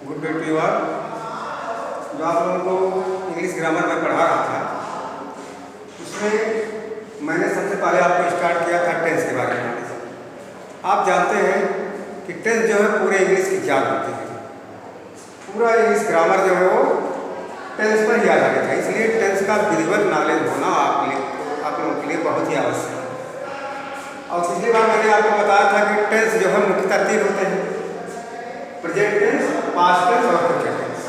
Good day to you all. जो आप लोगों को इंग्लिश ग्रामर में पढ़ा रहा था उसमें मैंने सबसे पहले आपको स्टार्ट किया था टेंस के बारे में। आप जानते हैं कि टेंस जो है पूरे इंग्लिश की जान होती है। पूरा इंग्लिश ग्रामर जो है वो टेंस पर ही आधारित है, इसलिए टेंस का विधिवत नॉलेज होना आप लोगों के लिए बहुत ही आवश्यक है। और पिछली बार मैंने आपको बताया था कि टेंस जो है मुख्यतः तीन होते हैं: प्रेजेंट टेंस, पास्ट टेंस और future tense.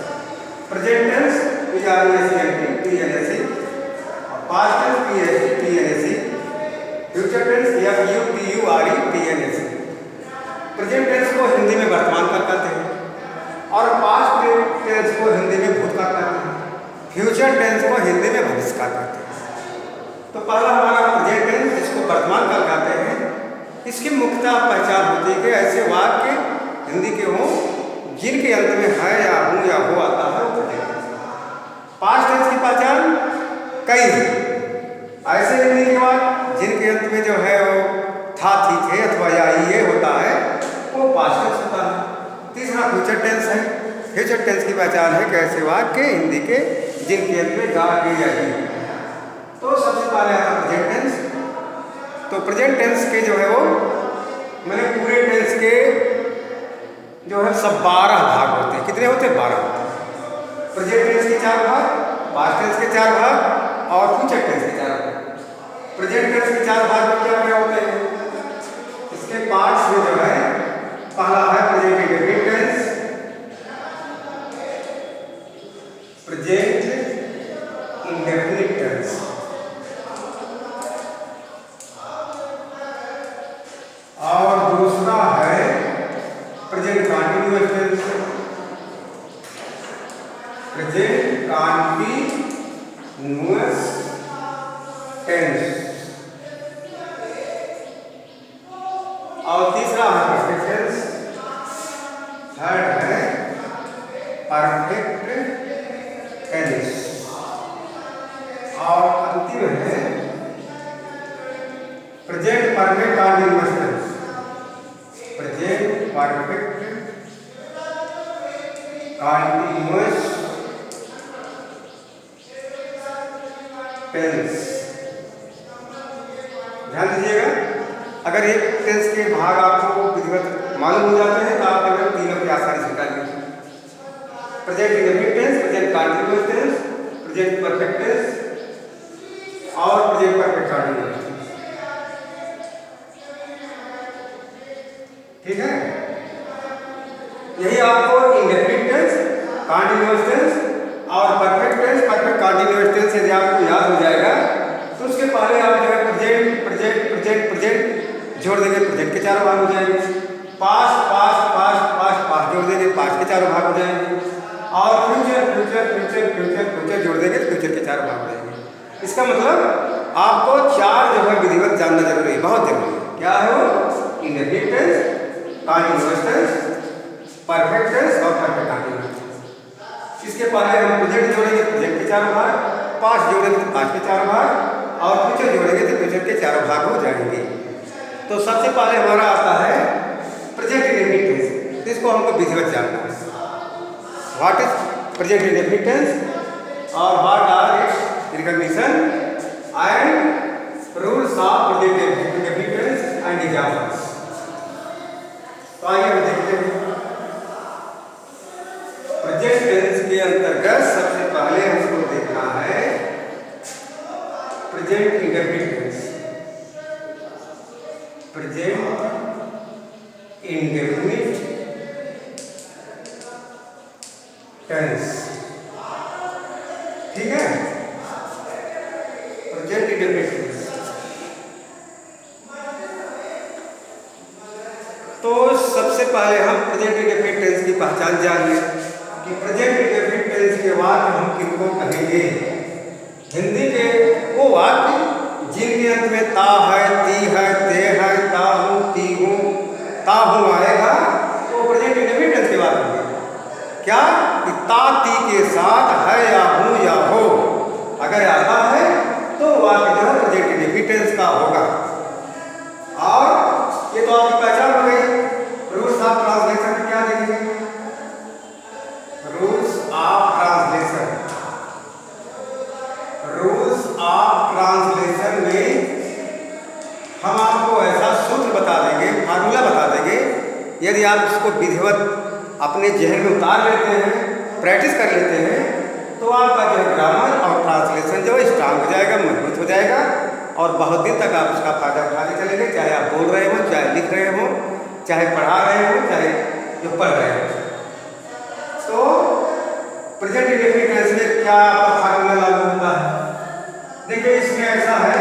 Present tense PRESENT, past tense PST, future tense FUTURE। Present tense को हिंदी में वर्तमान काल कहते हैं और पास्ट टेंस को हिंदी में भूतकाल कहते हैं, फ्यूचर टेंस को हिंदी में भविष्यकाल कहते हैं। तो पहला हमारा प्रेजेंट टेंस, जिसको वर्तमान काल कहते हैं, इसकी मुख्यतः पहचान होती है कि ऐसे वाक्य हिंदी के हों जिनके अंत में है या हूँ या हो आता है वो प्रेजेंट टेंस। पास्ट टेंस की पहचान कई है, ऐसे हिंदी के वाक्य जिनके अंत में जो है वो था, थी, थे अथवा या ये होता है वो पास्ट टेंस होता है। तीसरा फ्यूचर टेंस है। फ्यूचर टेंस की पहचान है कि ऐसे वाक्य हिंदी के जिनके अंत में गा गे या ही। तो सबसे पहले आता प्रेजेंट टेंस। तो प्रेजेंट टेंस के जो है वो मैंने पूरे टेंस के जो है सब 12 भाग होते हैं। कितने होते हैं? 12 होते हैं। प्रेजेंट टेंस के 4 भाग, पास्ट टेंस के 4 भाग और फ्यूचर टेंस के 4 भाग। प्रेजेंट टेंस के 4 भाग में क्या क्या होते हैं? इसके पार्ट्स में जो है पहला है present indefinite tense, present indefinite tense, और दूसरा है present continuous tense, present continuous tense, और तीसरा है परफेक्ट टेंस, थर्ड है परफेक्ट टेंस, और अंतिम है present perfect continuous tense, present perfect continuous tense. ध्यान दीजिएगा, अगर एक टेंस के भाग आपको विधिवत मालूम हो जाते हैं तो आप केवल तीनों की आसानी से निकाल लीजिए: present indefinite tense, present continuous tense, present perfect tense और प्रेजेंट परफेक्ट कंटीन्यूअस टेंस। ठीक है, यही आपको इंडेफिनिट टेंस, कंटीन्यूअस टेंस और perfect tense, perfect continuous tense यदि आपको याद हो जाएगा तो उसके पहले आप जो है प्रेजेंट प्रेजेंट प्रेजेंट प्रेजेंट जोड़ देंगे, प्रेजेंट के 4 भाग हो जाएंगे। Past past past past past जोड़ देंगे, पास्ट के 4 भाग हो जाएंगे। और future future future future future जोड़ देंगे, फ्यूचर के 4 भाग हो जाएंगे। इसका मतलब आपको 4 जो है विधिवत जानना जरूरी है, बहुत जरूरी है। क्या है वो? Indefinite tense, continuous tense, perfect tense और परफेक्ट कंटीन्यूअस टेंस। इसके पहले हम प्रेजेंट जोड़ेंगे, प्रेजेंट के 4 भाग, पास्ट जोड़ेंगे तो पास्ट के 4 भाग और फ्यूचर जोड़ेंगे तो फ्यूचर के 4 भाग हो जाएंगे। तो सबसे पहले हमारा आता है प्रेजेंट इंडेफिनिट टेंस, इसको हमको विधिवत जानना है। What is present indefinite tense और what are its recognition and rules of present indefinite tense and examples. तो आइए हम देखते हैं। प्रेजेंट टेंस के अंतर्गत सबसे पहले हमको देखना है present indefinite tense, present indefinite tense. ठीक है, प्रेजेंट इंडेफिनिट टेंस। तो सबसे पहले हम प्रेजेंट इंडेफिनिट टेंस की पहचान जान लें कि प्रेजेंट इंडेफिनिट टेंस के वाक्य हम किनको कहेंगे। हिंदी के वो वाक्य जिनके अंत में ता है, ती है, ते है, ता हूँ, ती हूँ, ता हूँ आएगा तो प्रेजेंट इंडेफिनिट टेंस के वाक्य होंगे। क्या कि ता ती के साथ है या हूँ या हो अगर आता है तो वाक्य जो है प्रेजेंट इंडेफिनिट टेंस का होगा। और ये तो आपकी पहचान हो गई। रूल्स ऑफ ट्रांसलेशन में क्या देखेंगे? आप उसको विधिवत अपने जहन में उतार लेते हैं, प्रैक्टिस कर लेते हैं, तो आपका जो है ग्रामर और ट्रांसलेशन जो है स्ट्रांग हो जाएगा, मजबूत हो जाएगा और बहुत दिन तक आप उसका फायदा उठाते चलेंगे, चाहे आप बोल रहे हो, चाहे लिख रहे हो, चाहे पढ़ा रहे हो, चाहे जो पढ़ रहे हो। तो प्रेजेंट इंडेफिनिट टेंस में क्या आपका फार्मूला लागू होता है? देखिए इसमें ऐसा है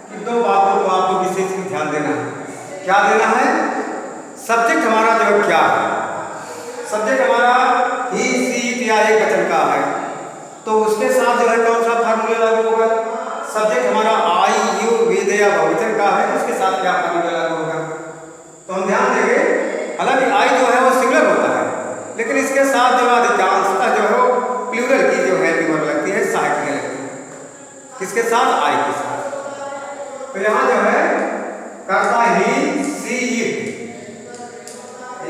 कि दो बातों को आपको विशेष ध्यान देना है। क्या देना है? सब्जेक्ट हमारा जो है क्या है? सब्जेक्ट हमारा ही, सी, इट या एक वचन का है, तो उसके साथ जो है कौन सा फार्मूला लागू होगा? सब्जेक्ट हमारा आई, यू, वी, दे या बहुवचन का है, तो उसके साथ क्या फार्मूला लागू होगा? तो हम ध्यान देंगे, हालांकि आई जो है वो सिंगुलर होता है, लेकिन इसके साथ जो अधिकांशतः जो है वो प्लूरल की जो है वर्ब लगती है, सहायक लगती है। किसके साथ? आई के साथ। तो यहाँ जो है करता ही, सी, इट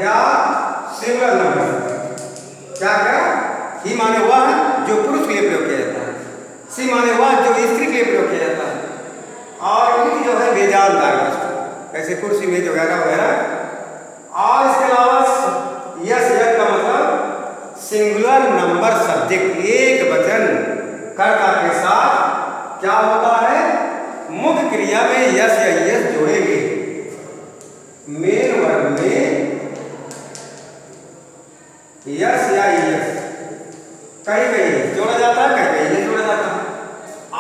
या सिंगुलर नंबर। क्या क्या? ही माने वह जो पुरुष के लिए प्रयोग किया जाता है, सी माने वह जो स्त्री के लिए प्रयोग किया जाता है, और इट जो है बेजानदार वस्तु, ऐसे कुर्सी, मेज वगैरह वगैरह। और इसके अलावा यस, यस का मतलब सिंगुलर नंबर सब्जेक्ट, एक वचन कर्ता के साथ क्या होता है? मुख्य क्रिया में यस या यस जोड़ेंगे। मेन वर्ब में यस या यस कहीं कहीं जोड़ा जाता है, कहीं कहीं नहीं जोड़ा जाता है।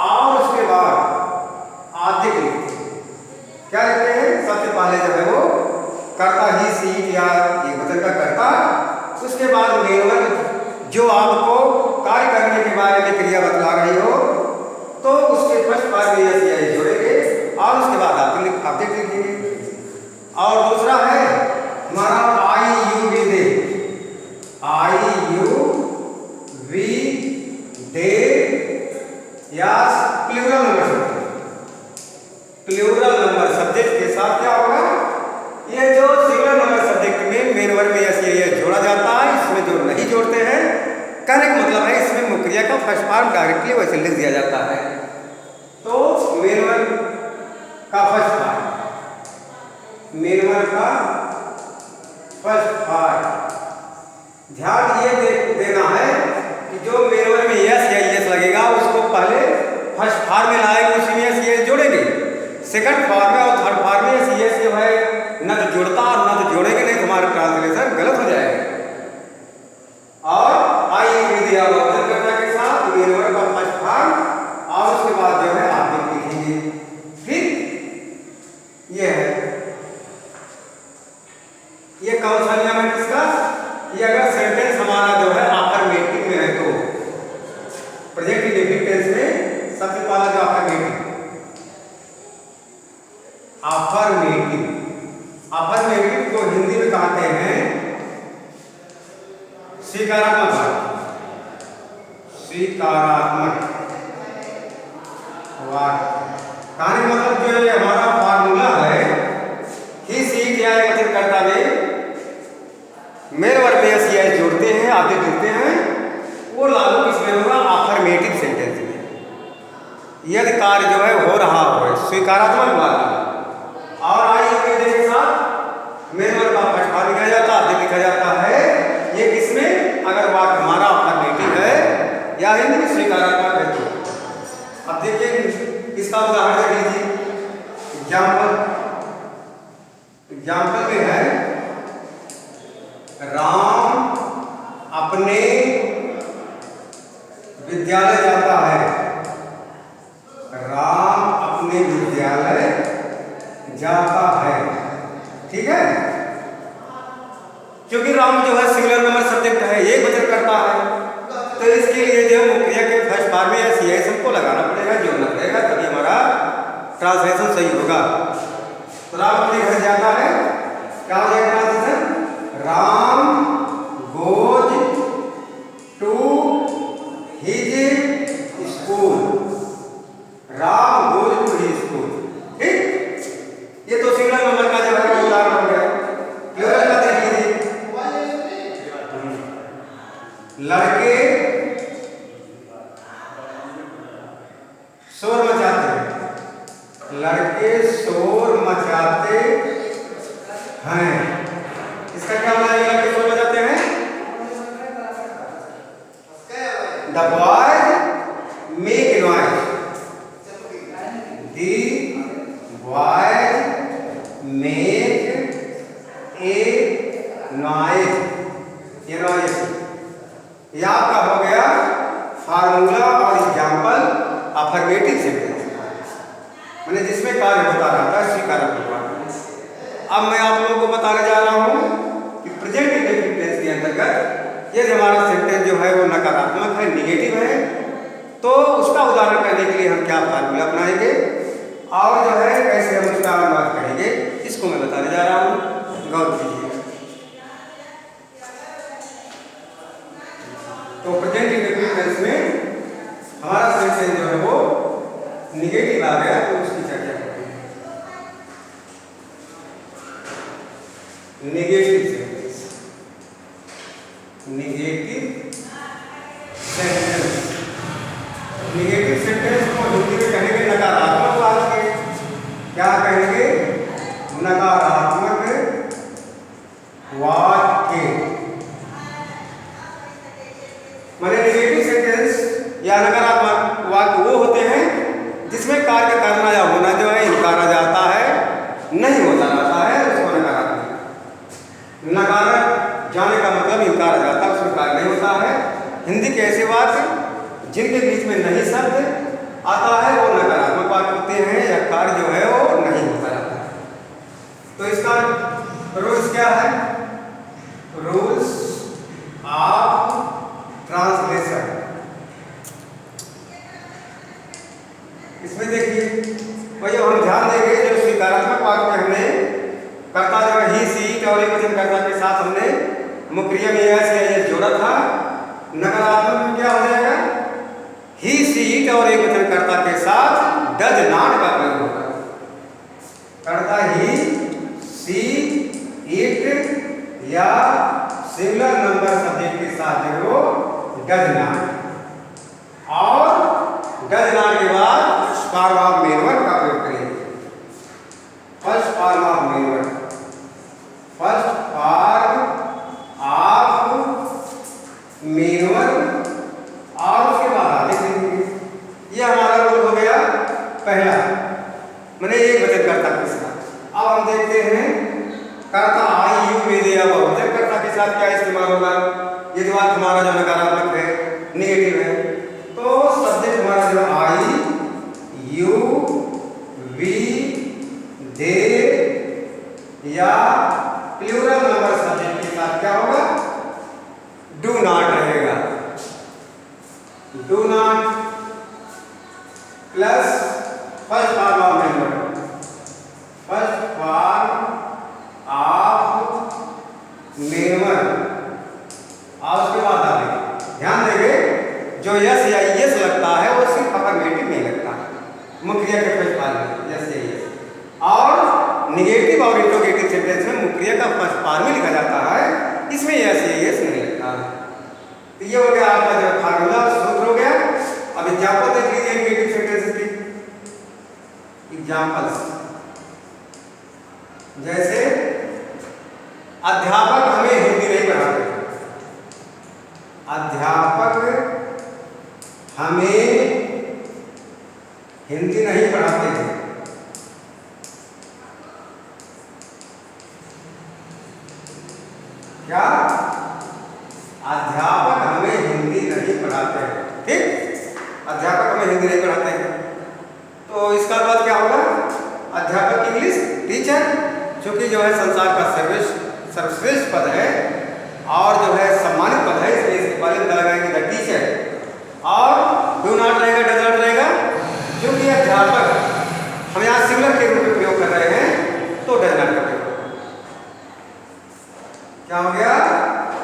और उसके बाद आद्य लिखते हैं। क्या लिखते हैं? सबसे पहले जो है वो कर्ता ही, सी या एक वचन का कर्ता, उसके बाद मेन वर्ब जो आपको कार्य करने के बारे में क्रिया बतला रही हो, तो उसके फर्स्ट पार्ट में यस या यस जोड़ेंगे और उसके बाद ऑब्जेक्ट लिखेंगे। और दूसरा है हमारा I, you, we, they. I, you, we, they या plural number subject. Plural number subject के साथ क्या होगा? ये जो सिंगुलर नंबर सब्जेक्ट में मेन वर्ब में यस या यस जोड़ा जाता है, इसमें जो नहीं जोड़ते हैं, कहने का मतलब है इसमें मुख्य क्रिया का फर्स्ट फॉर्म डायरेक्टली वैसे लिख दिया जाता है। तो मेन वर्ब का फर्स्ट पार्ट, मेन वर्ब का फर्स्ट पार्ट ध्यान ये देना है कि जो मेन वर्ब में यस या यस लगेगा उसको पहले फर्स्ट फॉर्म में लाएंगे, उसी में यस यस जोड़ेंगे। सेकंड फॉर्म में और थर्ड फॉर्म में यस यस जो है न तो जोड़ता और न तो जोड़ेंगे, नहीं तो हमारा ट्रांसलेशन गलत हो जाएगा। और आई दिया वचन कर्ता के साथ मेन वर्ब का फर्स्ट फॉर्म और उसके बाद जो है आप लिखेंगे। ठीक, ये है। ये कौन सा नियम है किसका? ये अगर सेंटेंस हमारा जो है अफर्मेटिव में है तो प्रेजेंट इंडेफिनिट टेंस में सबसे पहला जो अफर्मेटिव को हिंदी में कहते हैं स्वीकारात्मक वाक्य। स्वीकारात्मक वाक्य कहने मतलब जो ये हमारा फार्मूला है कि सी क्या है वचन कर्ता में मेन वर्ब में यस या यस जोड़ते हैं, आगे लिखते हैं, वो लागू किसमें होगा? अफर्मेटिव सेंटेंस में। यदि कार्य जो है हो रहा हो स्वीकारात्मक वाक्य और आई के साथ मेन वर्ब का फर्स्ट फॉर्म लिखा जाता है, लिखा जाता है। ये किसमें? अगर वाक्य हमारा अफर्मेटिव है या हिंदी में स्वीकारात्मक है तो। अब देखिए इसका उदाहरण देख लीजिए। एग्जाम्पल में है राम अपने विद्यालय जाता है। राम अपने विद्यालय जाता है। ठीक है, क्योंकि राम जो है सिंगुलर नंबर सब्जेक्ट है, एक वचन करता है, तो इसके लिए जो मुख्य क्रिया के फर्स्ट फॉर्म में यस या यस हमको लगाना पड़ेगा, जोड़ना पड़ेगा, तभी हमारा ट्रांसलेशन सही होगा। तो राम अपने घर जाता है, क्या हो जाएगा translation? Ram goes to his school. Ram goes to his school. ठीक, ये तो सिंगुलर नंबर का जो है उदाहरण हो गया। प्लूरल का देख लीजिए। लड़के शोर मचाते हैं। लड़के शोर मचाते हैं, इसका क्या ये आपका हो गया फार्मूला और एग्जाम्पल अफर्मेटिव सेंटेंस, मैंने जिसमें कार्य होता रहता है स्वीकारक प्रकार। अब मैं आप लोगों को बताने जा रहा हूँ कि प्रेजेंट इंडेफिनिट टेंस के अंतर्गत यदि हमारा सेंटेंस जो है वो नकारात्मक है, निगेटिव है, तो उसका उदाहरण करने के लिए हम क्या फार्मूला अपनाएंगे और जो है कैसे हम उसका अनुवाद करेंगे, इसको मैं बताने जा रहा हूँ। गौर कीजिए। तो प्रेजेंट इंडेफिनिट टेंस में हमारा सेंटेंस जो है वो निगेटिव आ गया, तो उसकी चर्चा करेंगे। Negative sentence, negative sentence, negative sentence को हिंदी में कहेंगे नकारात्मक वाक्य। क्या कहेंगे? नकारात्मक वाक्य। माने निगेटिव सेंटेंस या नकारात्मक वाक्य वो होते हैं जिसमें कार्य करना या होना जो है इनकारा जाता है, नहीं होता रहता है, उसको नकारात्मक। नकारा जाने का मतलब इनकारा जाता है, उसमें कार्य नहीं होता है। हिंदी के ऐसे वाक्य जिनके बीच में नहीं शब्द आता है वो नकारात्मक वाक्य होते हैं या कार्य जो है वो नहीं होता रहता है। तो इसका रूल्स क्या है? Rules of translation. इसमें देखिए भाई हम ध्यान देंगे जो स्वीकारात्मक वाक्य हमने कर्ता जो है ही सी और एकवचन कर्ता के साथ हमने मुक्रिया में एस जोड़ा था। नकारात्मक में क्या हो जाएगा? ही सी और एकवचन कर्ता के साथ डज नॉट का प्रयोग होगा। कर्ता ही सी इट या सिंगुलर नंबर सब्जेक्ट के साथ जो वो डज नॉट, और डज नॉट के बाद फॉर्म ऑफ मेन वर्ब का प्रयोग करेंगे। First form of main verb, first form of main verb, और उसके बाद आगे देखेंगे। ये हमारा रूल हो गया पहला, मैंने एक वचन कर्ता के साथ। अब हम देखते हैं कर्ता आई यू मेरे या बहुवचन कर्ता के साथ क्या इस्तेमाल होगा। ये जो बात हमारा जो नकारात्मक है, निगेटिव है, तो सब्जेक्ट हमारा जो आई यू वी दे या प्लूरल नंबर सब्जेक्ट के साथ क्या होगा? डू नॉट रहेगा। Do not plus first form of main verb, first form of main verb, और उसके बाद आगे ध्यान देंगे जो यस या यस लगता है वो सिर्फ अफर्मेटिव नहीं लगता है, मुक्रिया के फर्स्ट फॉर्म में यस या यस। और निगेटिव और इंट्रोगेटिव सेंटेंस में मुक्रिया का फर्स्ट फॉर्म में लिखा जाता है, इसमें यस या यस नहीं लगता है। तो ये हो गया आपका जो फार्मूला सूत्र हो गया। अब एग्जाम्पल देख लीजिए निगेटिव सेंटेंस की एग्जाम्पल्स। जैसे अध्यापक हमें हिंदी नहीं पढ़ाते, अध्यापक हमें हिंदी नहीं पढ़ाते हैं। क्या? अध्यापक हमें हिंदी नहीं पढ़ाते हैं। ठीक, अध्यापक हमें हिंदी नहीं पढ़ाते हैं, तो इसका मतलब क्या होगा? अध्यापक इंग्लिश टीचर, क्योंकि जो है संसार का सर्वश्रेष्ठ पद है और जो है सम्मानित पद है, इसलिए इसके पहले लगाएंगे द टीचर, और डू नॉट रहेगा, डज नॉट रहेगा, क्योंकि अध्यापक हम यहाँ सिंगुलर के रूप में प्रयोग कर रहे हैं, तो डज नॉट का प्रयोग। क्या हो गया?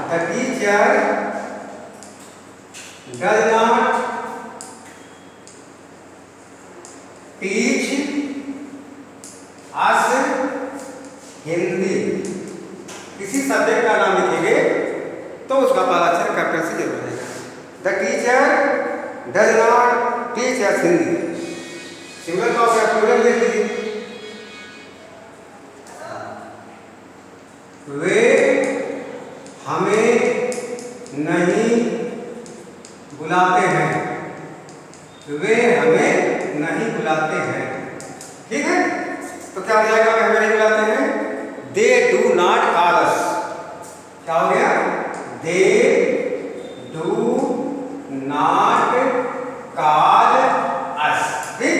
The teacher does not teach us Hindi. किसी सब्जेक्ट का नाम लिखेंगे तो उसका पहला अक्षर कैपिटल से जरूर रहेगा। The teacher does not teach us Hindi. Single का प्लूरल देख लीजिए, वे हमें नहीं बुलाते हैं, वे हमें नहीं बुलाते हैं। ठीक है, तो क्या हो जाएगा? वे हमें नहीं बुलाते हैं। They do not call us. क्या हो गया? They do not call us. ठीक,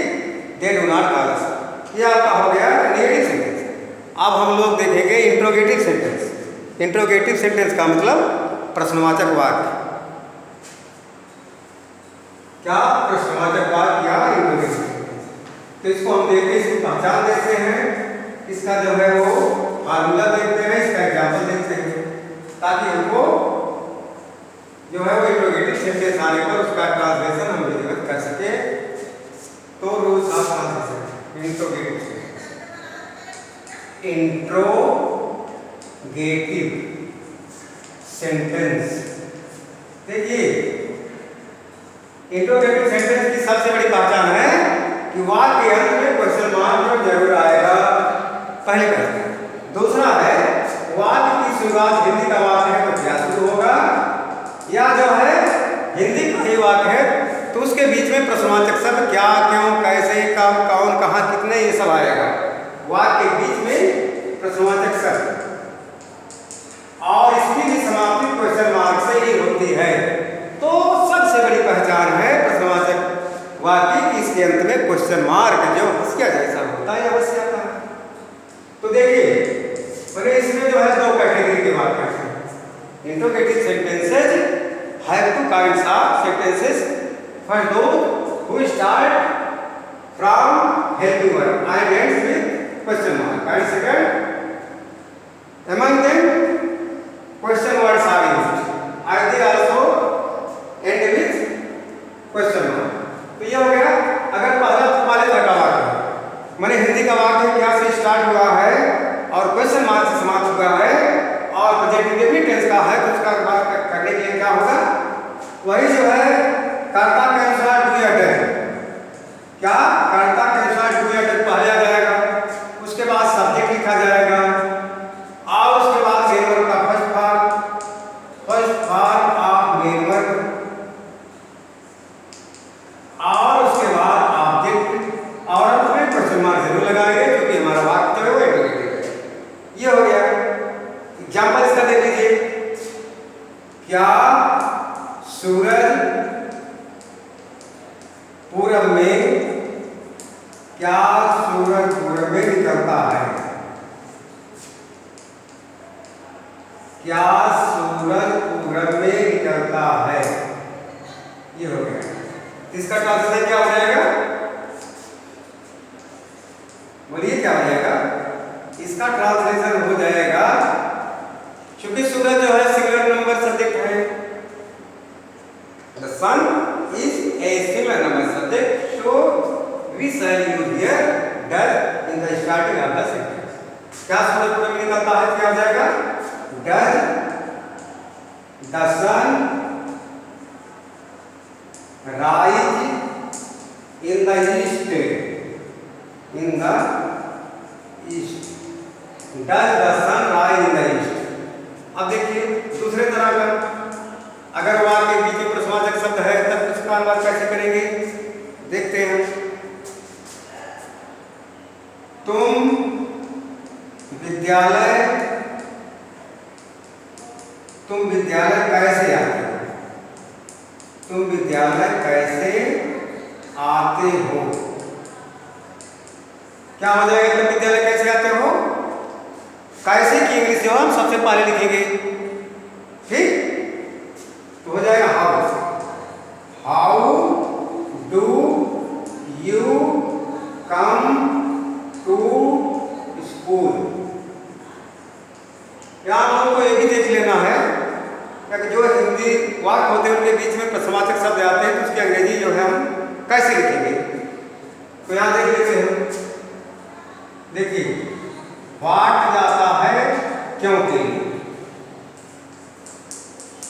they do not call us, ये आपका हो गया नेगेटिव सेंटेंस। अब हम लोग देखेंगे इंट्रोगेटिव सेंटेंस। इंट्रोगेटिव सेंटेंस का मतलब प्रश्नवाचक वाक्य। क्या प्रश्नवाचक वाक्य या इंट्रोगेटिव सेंटेंस, तो इसको हम देखते हैं, इसकी पहचान देखते हैं, इसका जो है वो फार्मूला देखते हैं, इसका एग्जाम्पल देखते हैं, ताकि हमको जो है वो इंट्रोगेटिव सेंटेंस आने पर उसका ट्रांसलेशन हम विधिवत कर सके। तो रोज आप translation interrogative sentence, interrogative sentence. देखिए इंट्रोगेटिव सेंटेंस की सबसे बड़ी पहचान है कि वाक्य के अंत में क्वेश्चन मार्क जरूर आएगा, पहले कहते हैं। दूसरा है वाक्य की शुरुआत हिंदी का वाक्य है तो क्या शुरू होगा, या जो है हिंदी का ही वाक्य है तो उसके बीच में प्रश्नवाचक शब्द क्या, क्यों, कैसे, कब, कौन, कहाँ, कितने, ये सब आएगा। वाक्य के बीच में प्रश्नवाचक शब्द, और इसकी भी समाप्ति क्वेश्चन मार्क से ही होती है। तो सबसे बड़ी पहचान है प्रश्नवाचक वाक्य की, इसके अंत में क्वेश्चन मार्क जो हंसिया जैसा होता है, अवश्य आता है। तो देखिए मैंने इसमें जो है दो कैटेगरी के वाक्य हैं। Interrogative sentences have two kinds of sentences. First, those who start from helping verb and ends with question mark. And second, among them, question words are used. And they also end with question mark. तो ये हो गया अगर पहले तरह का वाक्य, मैंने हिंदी का वाक्य क्या से स्टार्ट हुआ है और क्वेश्चन मार्क से समाप्त हुआ है और प्रेजेंटेटिव टेंस का है, तो उसका बात करने के लिए क्या होगा, वही जो है कर्ता के अनुसार डू या डज, क्या कर्ता के अनुसार डू या डज पहले आ जाएगा, उसके बाद सब्जेक्ट लिखा जाएगा और उसके बाद मेन वर्ब का first form of main verb, और उसके बाद ऑब्जेक्ट, और अंत में क्वेश्चन मार्क जरूर लगाएंगे क्योंकि हमारा वाक्य जो है वो इंट्रोगेटिव है। ये हो गया। एग्जाम्पल इसका देख लीजिए, क्या सूरज पूरब में, क्या सूरज पूरब में निकलता है, क्या सूरज पूरब में निकलता है, ये हो गया। इसका ट्रांसलेशन क्या हो जाएगा, बोलिए क्या हो जाएगा, इसका ट्रांसलेशन हो जाएगा, क्योंकि सूरज जो है सिंगुलर नंबर सब्जेक्ट है, the sun is a singular number subject, so we shall use here does in the starting of the sentence. क्या सूरज पूरब में निकलता है, क्या हो जाएगा, does the sun rise in the east, in the east, does the sun rise in the east। अब देखिए दूसरे तरह का, अगर वाक्य के बीच में प्रश्नवाचक शब्द है तब उसका अनुवाद कैसे करेंगे, देखते हैं। तुम विद्यालय कैसे आते हो, तुम विद्यालय कैसे आते हो, क्या हो जाएगा, तुम विद्यालय कैसे आते हो, कैसे की इंग्लिश जो हम सबसे पहले लिखेंगे, ठीक, तो हो जाएगा how do you come to school. यहाँ हम लोग को ये भी देख लेना है कि जो हिंदी वाक्य होते हैं उनके बीच में प्रश्नवाचक शब्द आते हैं तो उसकी अंग्रेजी जो है हम कैसे लिखेंगे। तो यहाँ देख लेते हैं, देखिए व्हाट जाता है क्यों के लिए,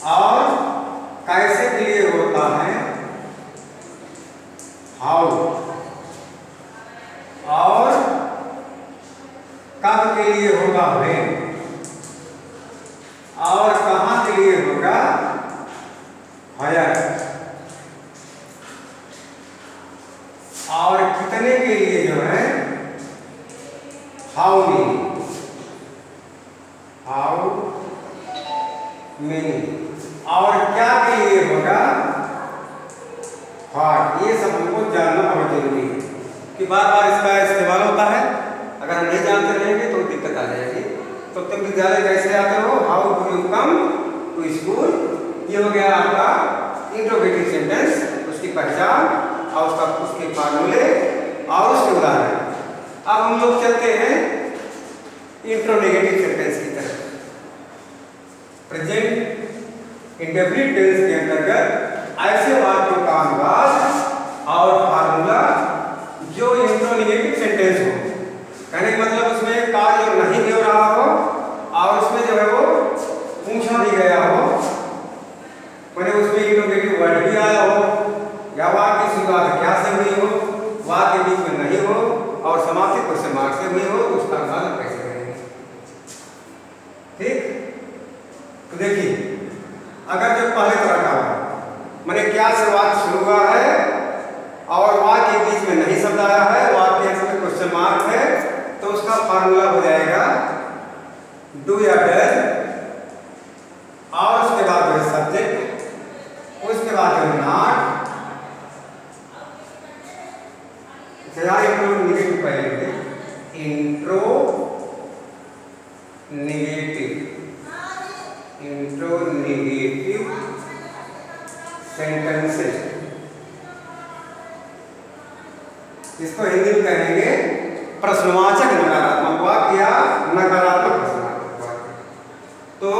और कैसे के लिए होता है हाउ, और कब के लिए होगा व्हेन, और कहां के लिए होगा हायर, और कितने के लिए जो है हाउ मेनी, हाउ मेनी। और क्या के लिए होगा? व्हाट। ये सब हमको जानना बहुत जरूरी है कि बार बार इसका इस्तेमाल होता है। अगर हम नहीं जानते रहेंगे तो दिक्कत आ जाएगी। तो तुम विद्यालय कैसे आते हो? How do you come to school. ये हो गया आपका इंट्रोगेटिव सेंटेंस, उसकी पहचान और उसके फार्मूले और उसके उदाहरण। अब हम लोग चलते हैं इंट्रोनेगेटिव सेंटेंस की तरफ। प्रेजेंट इंडेफिनिट टेंस के अंतर्गत ऐसे वाक्यों का अनुवाद और फार्मूला जो इंट्रोनेगेटिव सेंटेंस हो, कहने का मतलब उसमें कार्य नहीं भी हो रहा हो और उसमें जो है वो पूछा भी गया हो, मैंने उसमें इंट्रोगेटिव वर्ड भी आया हो, या वाक्य की शुरुआत क्या से हुई हो, वाक्य बीच में नहीं हो और समाप्ति क्वेश्चन मार्क से हुई हो, तो उसका अनुवाद कैसे करेंगे? ठीक। तो देखिए, अगर जो पहले तरह का मैंने क्या से वाक्य शुरू हुआ है और वाक्य के बीच में नहीं शब्द आया है, वाक्य में क्वेश्चन मार्क है, तो उसका फार्मूला हो जाएगा डू या डज, और उसके बाद जो है सब्जेक्ट, उसके बाद जो है नॉट। इंट्रोनेगेटिव पहले इंट्रोनेगेटिव सेंटेंसेस, इसको हिंदी में कहेंगे प्रश्नवाचक नकारात्मक वाक्य या नकारात्मक प्रश्नवाचक वाक्य। तो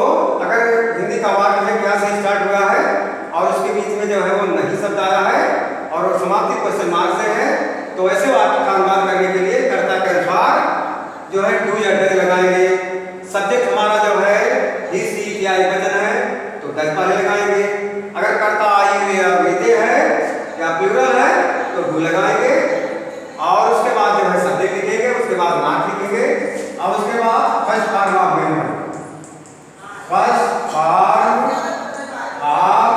अगर हिंदी का वाक्य है क्या से स्टार्ट हुआ है और उसके बीच में जो है वो नहीं शब्द आया है और वो समाप्ति क्वेश्चन मार्क से है, तो ऐसे वाक्य का अनुवाद करने के लिए कर्ता के अनुसार जो है डू या डज लगाएंगे। सब्जेक्ट हमारा जो है ही सी या वचन है तो डज पहले लगाएंगे। अगर कर्ता आई या वेदे है या प्लूरल है तो डू लगाएंगे, और उसके बाद जो है सब्जेक्ट लिखेंगे, उसके बाद नॉट लिखेंगे, और उसके बाद first form of main, first form of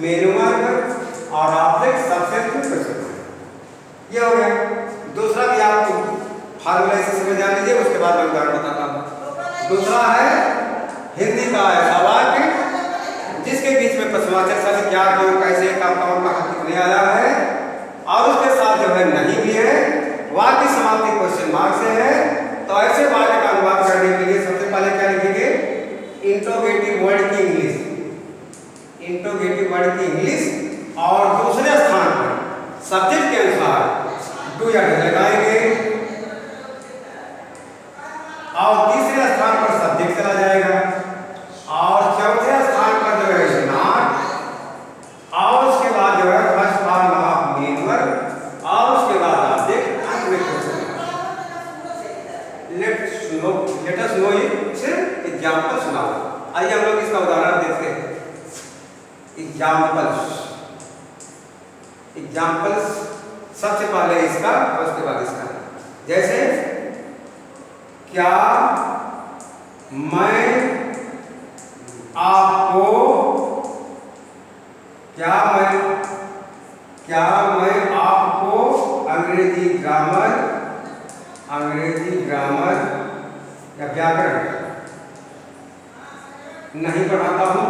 main verb और ऑब्जेक्ट सबसे ये हो गया। दूसरा भी आप फार्मूला इसी समझ जान लीजिए, उसके बाद मैं उदाहरण बताता हूँ। दूसरा है हिंदी का ऐसा वाक्य जिसके बीच में प्रश्नवाचक शब्द क्या क्यों कैसे कब कौन कहाँ कितने आया है और उसके साथ जो है नहीं भी है, वाक्य समाप्ति क्वेश्चन मार्क से है, तो ऐसे वाक्य का अनुवाद करने के लिए सबसे पहले क्या लिखेंगे? इंट्रोगेटिव वर्ड की इंग्लिश, इंट्रोगेटिव वर्ड की इंग्लिश, और दूसरे स्थान पर सब्जेक्ट के अनुसार डू या डज लगाएंगे, और तीसरे स्थान पर सब्जेक्ट चला जाएगा, और चौथे स्थान पर जो है नॉट, और उसके बाद जो है first form of main verb, और उसके बाद ऑब्जेक्ट अंत में question. Let us know it, सिर्फ एग्जांपल सुनाओ। आइए हम लोग इसका उदाहरण देखते हैं। एग्जाम्पल्स सबसे पहले इसका और उसके बाद इसका। जैसे क्या मैं आपको अंग्रेजी ग्रामर या व्याकरण नहीं पढ़ाता हूँ।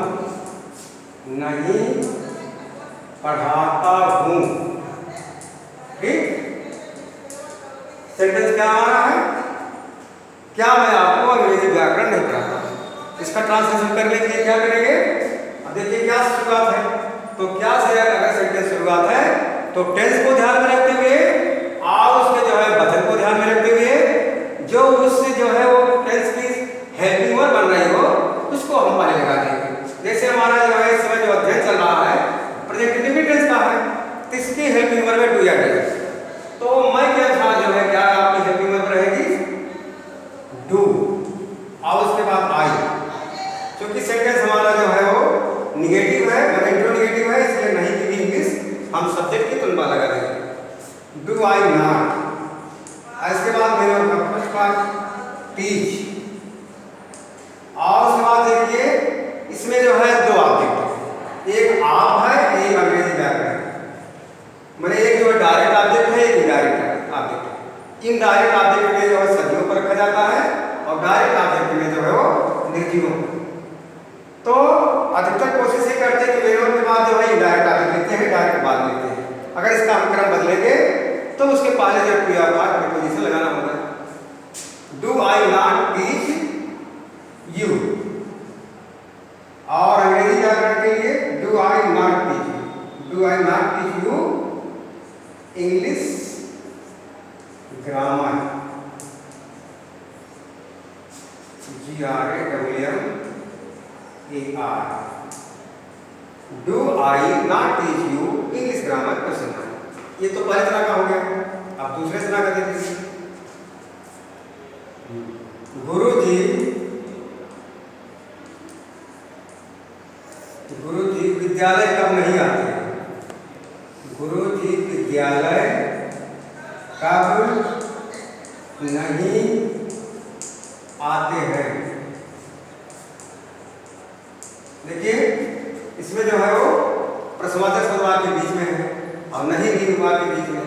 ठीक। सेंटेंस क्या हमारा है? क्या मैं आपको अंग्रेजी व्याकरण नहीं पढ़ाता हूँ। इसका ट्रांसलेशन करने के लिए क्या करेंगे? अब देखिए क्या शुरुआत है, तो क्या से अगर सेंटेंस शुरुआत है तो टेंस को ध्यान में रखते हुए और उसके जो है वचन को ध्यान में रखते हुए जो उससे जो है वो टेंस की हेल्पिंग वर्ब बन रही हो उसको हम पहले लगा देंगे। जैसे हमारा जो है इस समय जो अध्ययन चल रहा है प्रेजेंट इंडेफिनिट टेंस का है, तो इसकी हेल्पिंग वर्ब है डू या डज। तो मैं क्या था जो है क्या आपकी हेल्पिंग वर्ब रहेगी? डू, और उसके बाद आई। क्योंकि सेंटेंस हमारा जो है वो निगेटिव है, इंट्रोनेगेटिव है, इसलिए नहीं की भी इंग्लिश हम सब्जेक्ट की तुलना लगा देंगे। Do I not. इसके बाद मेरे फर्स्ट पार्ट टीच, और उसके बाद देखिए इसमें जो है दो ऑब्जेक्ट, एक आप है एक अंग्रेजी व्याकरण। मैंने एक जो है डायरेक्ट ऑब्जेक्ट है एक इनडायरेक्ट ऑब्जेक्ट है। इनडायरेक्ट ऑब्जेक्ट में जो है सदियों पर रखा जाता है और डायरेक्ट ऑब्जेक्ट में जो है वो निर्जीवों। तो अधिकतर कोशिश ये करते हैं कि वेरिएबल के बाद जो है इनडायरेक्ट आगे लेते हैं, डायरेक्ट बाद लेते हैं। अगर इसका हम क्रम बदलेंगे तो उसके पहले जो क्रियापद प्रीपोजिशन लगाना होगा। Do I not teach you, और अंग्रेजी व्याकरण के लिए do I not teach you, do I not teach you English grammar, GRAMMAR, do I not teach you English grammar question mark. ये तो पहले तरह का हो गया। अब दूसरे तरह का देखिए, गुरुजी विद्यालय कब नहीं आते? गुरुजी विद्यालय कब नहीं आते हैं? देखिए इसमें जो है वो प्रश्नवाचक सवाल के बीच में है और नहीं विभाग के बीच में है,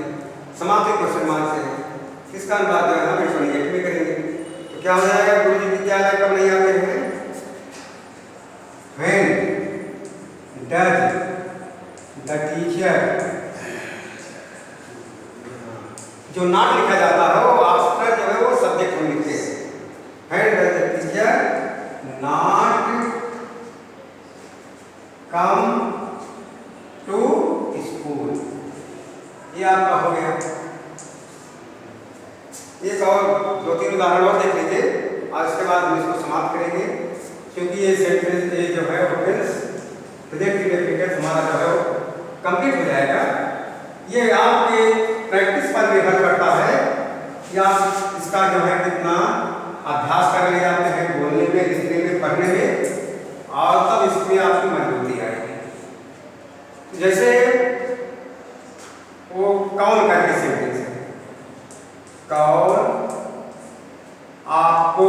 समाप्ति क्वेश्चन मार्क से है। इसका अनुवाद जो है हम इसको निगेटिव में करेंगे तो क्या हो जाएगा? गुरुजी विद्यालय कब नहीं आते हैं? When does the teacher, जो नॉट लिखा जाता है वो आफ्टर जो है वो सब्जेक्ट में लिखते हैं। When does the teacher not come to school? ये आपका हो गया। एक और 2-3 उदाहरण और देख लीजिए और इसके बाद हम इसको समाप्त करेंगे, क्योंकि ये सेंटेंस ये जो है वो प्रेजेंट इंडेफिनिट हमारा जो है वो कंप्लीट हो जाएगा। ये आपके प्रैक्टिस पर निर्भर करता है या इसका जो है कितना अभ्यास कर ले जाते हैं बोलने में, लिखने में, पढ़ने में, और तब इसमें आपकी मजबूती आएगी। जैसे वो कौन करके सेंटेंस है, कौन आपको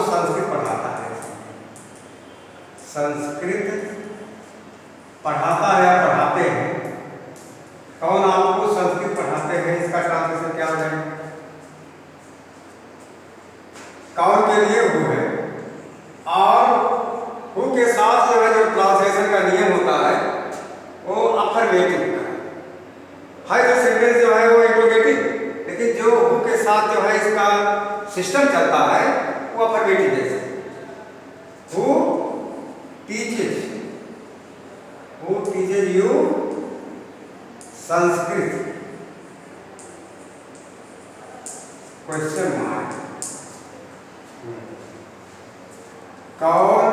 संस्कृत पढ़ाता है? संस्कृत पढ़ाता है या पढ़ाते हैं? कौन आपको संस्कृत पढ़ाते हैं? इसका ट्रांसलेशन क्या हो जाएगा? कौन के लिए हु है, और हु के साथ जो है जो ट्रांसलेशन का नियम होता है वो अफर्मेटिव का है। हर जो सेंटेंस जो है वो इंट्रोगेटिव, लेकिन जो हु के साथ जो है इसका सिस्टम चलता है वो अफर्मेटिव जैसे who teaches you Sanskrit question mark. कौन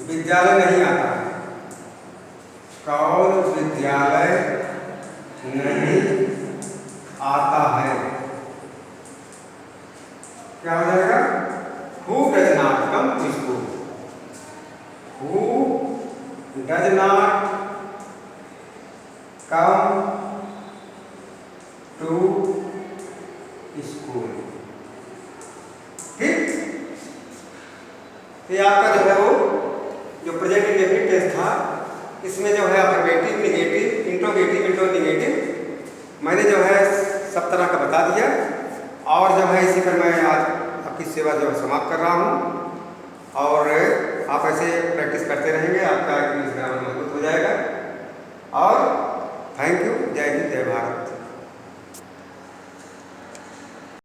विद्यालय नहीं आता है? कौन विद्यालय नहीं आता है? क्या हो जाएगा? Who does not come to school? Who does not come to school? ठीक? ये आपका जो है वो जो प्रेजेंट इंडेफिनिट टेंस था, इसमें जो है अफर्मेटिव, नेगेटिव, इंट्रोगेटिव, इंट्रोनेगेटिव मैंने जो है सब तरह का बता दिया। और जो है इसी पर मैं आज आपकी सेवा जो है समाप्त कर रहा हूँ, और आप ऐसे प्रैक्टिस करते रहेंगे, आपका इंग्लिश ग्रामर